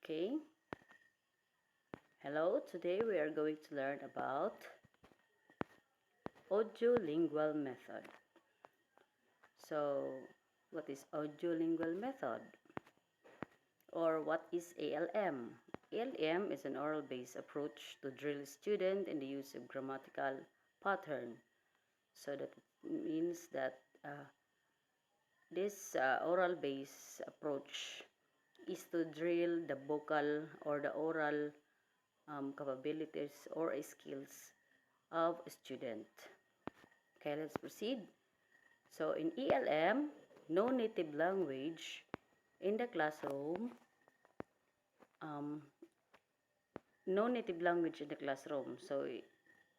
Okay. Hello, today we are going to learn about Audio-Lingual Method. So, what is Audio-Lingual Method? Or what is ALM? ALM is an oral-based approach to drill students in the use of grammatical pattern. So that means that this oral-based approach is to drill the vocal or the oral capabilities or skills of a student. Okay, let's proceed. So in ELM, no native language in the classroom. No native language in the classroom. So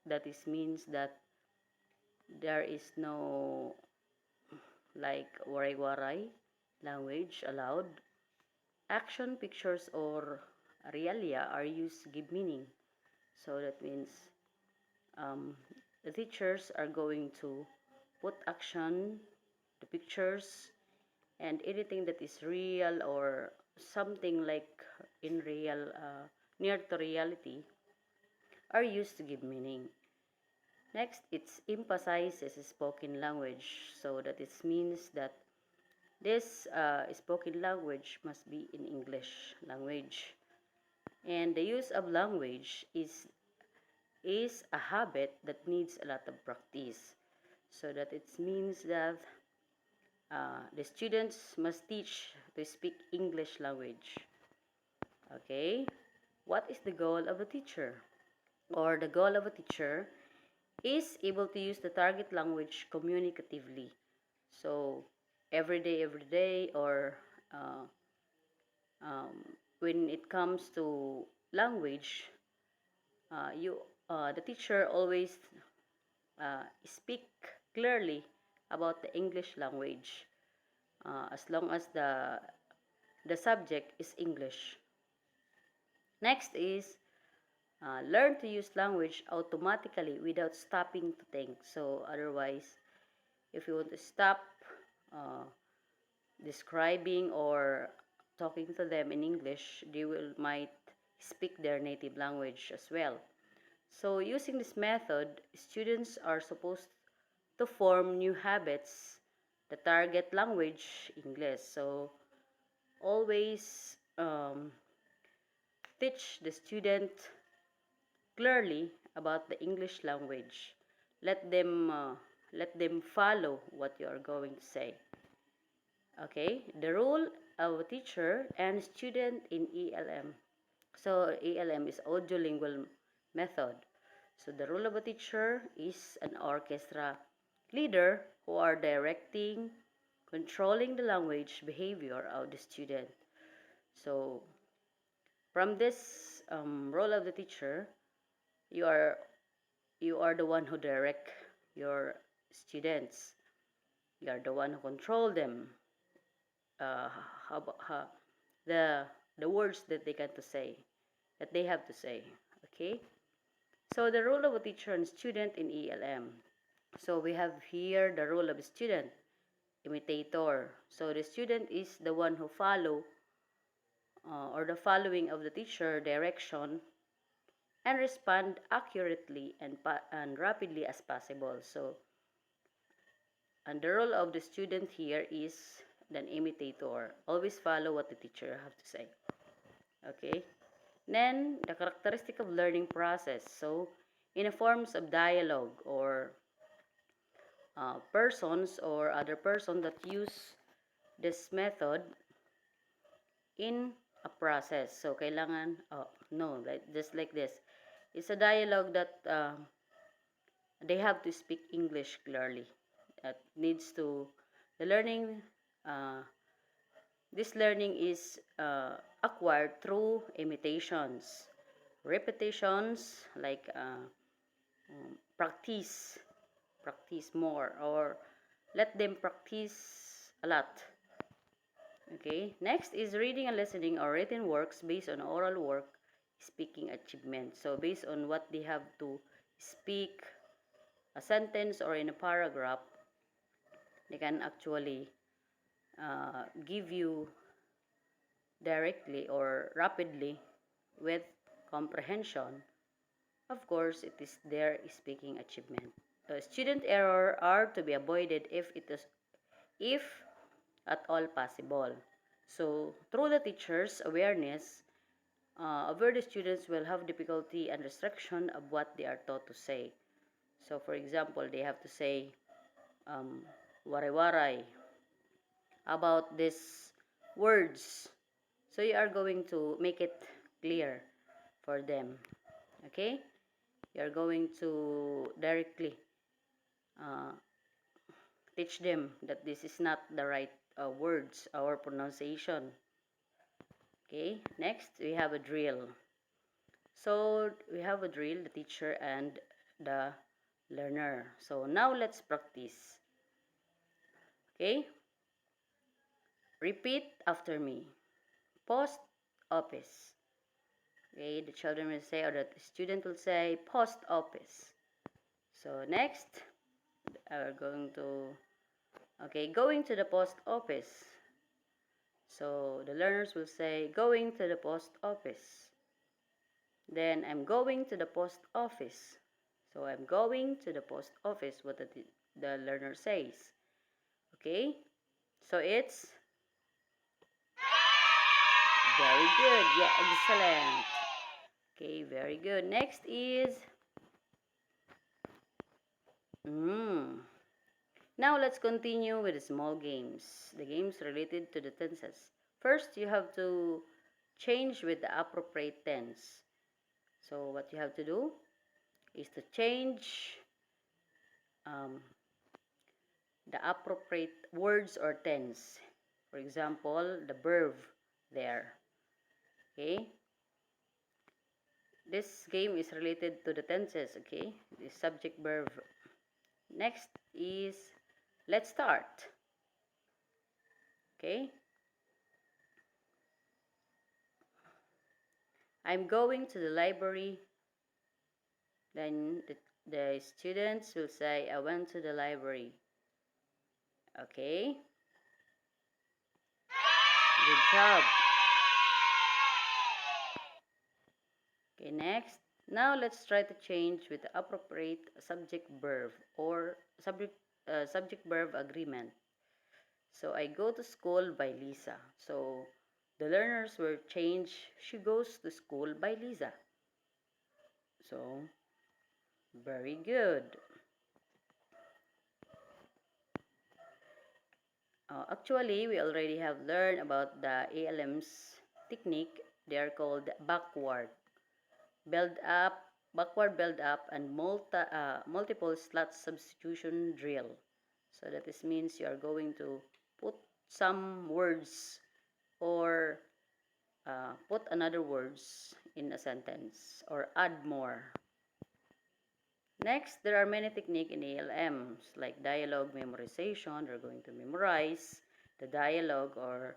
that is means that there is no like waray-waray language allowed. Action, pictures, or realia are used to give meaning. So that means the teachers are going to put action, the pictures, and anything that is real or something like in real, near to reality, are used to give meaning. Next, it emphasizes spoken language. So that it means that this spoken language must be in English language. And the use of language is a habit that needs a lot of practice. So that it means that the students must teach to speak English language. Okay, what is the goal of a teacher? Or the goal of a teacher is able to use the target language communicatively. So every day, or uh, when it comes to language, the teacher always speak clearly about the English language, as long as the subject is English. Next is learn to use language automatically without stopping to think. So otherwise, if you want to stop uh, describing or talking to them in English, they might speak their native language as well. So using this method, students are supposed to form new habits. The target language, English. So always teach the student clearly about the English language. Let them follow what you are going to say. Okay, the role of a teacher and student in ELM. So ELM is audio-lingual method. So the role of a teacher is an orchestra leader who are directing, controlling the language behavior of the student. So from this role of the teacher, you are the one who direct your students. You are the one who control them. How, how, the words that they got to say, that they have to say. Okay. So the role of a teacher and student in ELM. So we have here the role of a student, imitator. So the student is the one who follow or the following of the teacher direction and respond accurately and rapidly as possible. So, and the role of the student here is an imitator. Always follow what the teacher have to say. Okay. Then the characteristic of learning process. So, in a forms of dialogue or persons or other person that use this method in a process. So, kailangan, no, just like this. It's a dialogue that they have to speak English clearly. That needs to, the learning, this learning is acquired through imitations, repetitions, like practice more, or let them practice a lot. Okay, next is reading and listening or written works based on oral work, speaking achievement. So based on what they have to speak, a sentence or in a paragraph, they can actually give you directly or rapidly with comprehension, of course, it is their speaking achievement. Student error are to be avoided if at all possible. So, through the teacher's awareness, where the students will have difficulty and restriction of what they are taught to say. So, for example, they have to say um, waray-waray about these words. So, you are going to make it clear for them. Okay? You are going to directly uh, teach them that this is not the right words or pronunciation. Okay? Next, we have a drill. So, we have a drill, the teacher and the learner. So, now let's practice. Okay? Repeat after me. Post office. Okay, the children will say, or the student will say, post office. So, next, we're going to, okay, going to the post office. So, the learners will say, going to the post office. Then, I'm going to the post office. So, I'm going to the post office, what the learner says. Okay? So, it's very good. Yeah, excellent. Okay, very good. Next is Now let's continue with the small games. The games related to the tenses. First, you have to change with the appropriate tense. So what you have to do is to change um, the appropriate words or tense. For example, the verb there. Okay? This game is related to the tenses, okay? The subject verb. Next is let's start. Okay? I'm going to the library. Then the students will say, I went to the library. Okay? Good job. Okay, next. Now let's try to change with the appropriate subject verb or subject verb agreement. So I go to school by Lisa. So the learners will change, she goes to school by Lisa. So very good. Actually, we already have learned about the ALM's technique. They are called build up, backward build up, and multiple slot substitution drill. So that is means you are going to put some words or put another words in a sentence or add more. Next, there are many techniques in ALMs like dialogue memorization. They're going to memorize the dialogue or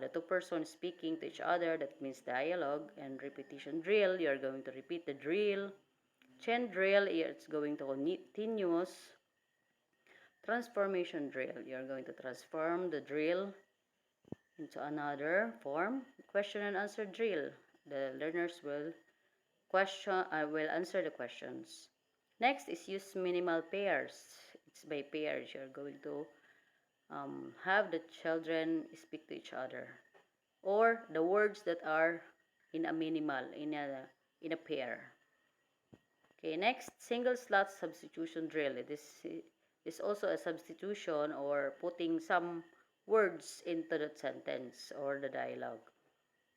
the two persons speaking to each other. That means dialogue. And repetition drill, you're going to repeat the drill. Chain drill, it's going to continuous. Transformation drill, you're going to transform the drill into another form. Question and answer drill, the learners will answer the questions. Next is use minimal pairs. It's by pairs. You're going to have the children speak to each other, or the words that are in a minimal, in a pair. Okay, next, single slot substitution drill. This is also a substitution or putting some words into the sentence or the dialogue.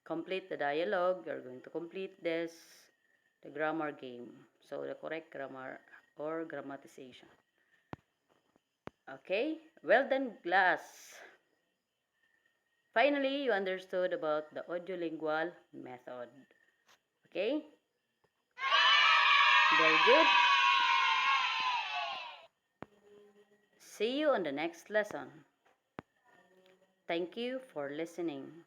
Complete the dialogue. You're going to complete this, the grammar game. So the correct grammar or grammatization. Okay, well done, class. Finally, you understood about the audio-lingual method. Okay? Very good. See you on the next lesson. Thank you for listening.